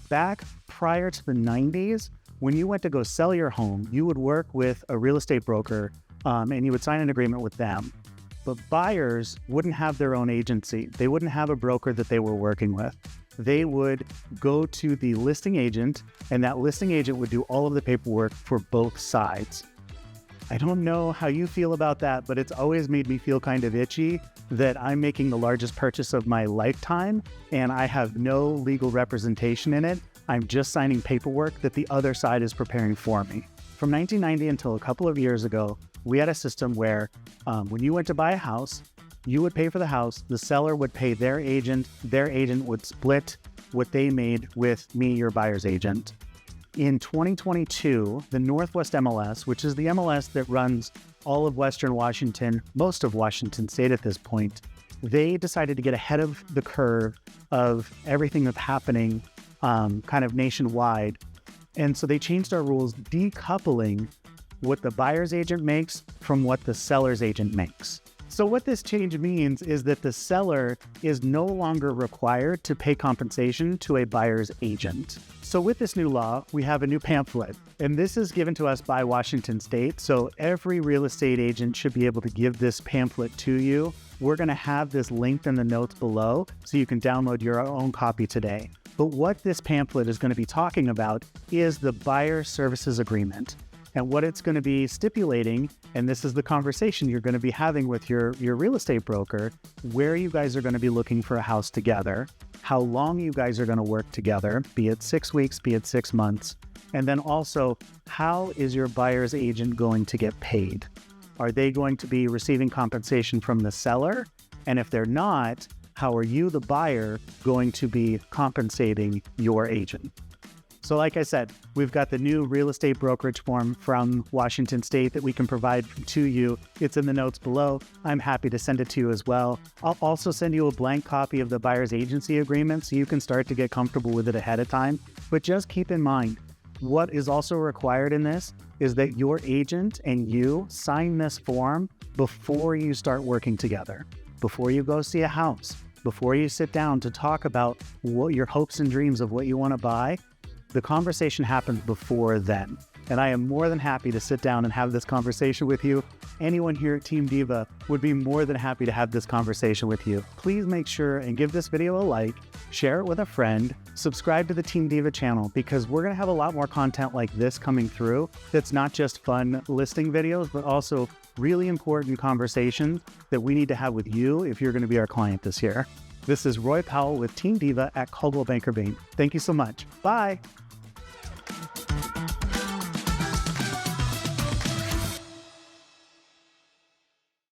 back prior to the 90s, when you went to go sell your home, you would work with a real estate broker and you would sign an agreement with them. But buyers wouldn't have their own agency. They wouldn't have a broker that they were working with. They would go to the listing agent, and that listing agent would do all of the paperwork for both sides. I don't know how you feel about that, but it's always made me feel kind of itchy that I'm making the largest purchase of my lifetime and I have no legal representation in it. I'm just signing paperwork that the other side is preparing for me. From 1990 until a couple of years ago, we had a system where when you went to buy a house, you would pay for the house, the seller would pay their agent would split what they made with me, your buyer's agent. In 2022, the Northwest MLS, which is the MLS that runs all of Western Washington, most of Washington state at this point, they decided to get ahead of the curve of everything that's happening kind of nationwide. And so they changed our rules, decoupling what the buyer's agent makes from what the seller's agent makes. So what this change means is that the seller is no longer required to pay compensation to a buyer's agent. So with this new law, we have a new pamphlet, and this is given to us by Washington State. So every real estate agent should be able to give this pamphlet to you. We're going to have this linked in the notes below so you can download your own copy today. But what this pamphlet is going to be talking about is the buyer services agreement. And what it's going to be stipulating, and this is the conversation you're going to be having with your real estate broker, where you guys are going to be looking for a house together, how long you guys are going to work together, be it 6 weeks, be it 6 months, and then also, how is your buyer's agent going to get paid? Are they going to be receiving compensation from the seller? And if they're not, how are you, the buyer, going to be compensating your agent? So like I said, we've got the new real estate brokerage form from Washington State that we can provide to you. It's in the notes below. I'm happy to send it to you as well. I'll also send you a blank copy of the buyer's agency agreement so you can start to get comfortable with it ahead of time. But just keep in mind, what is also required in this is that your agent and you sign this form before you start working together, before you go see a house, before you sit down to talk about what your hopes and dreams of what you want to buy. The conversation happens before then. And I am more than happy to sit down and have this conversation with you. Anyone here at Team Diva would be more than happy to have this conversation with you. Please make sure and give this video a like, share it with a friend, subscribe to the Team Diva channel, because we're going to have a lot more content like this coming through. That's not just fun listing videos, but also really important conversations that we need to have with you if you're going to be our client this year. This is Roy Powell with Team Diva at Coldwell Banker Bain. Thank you so much. Bye.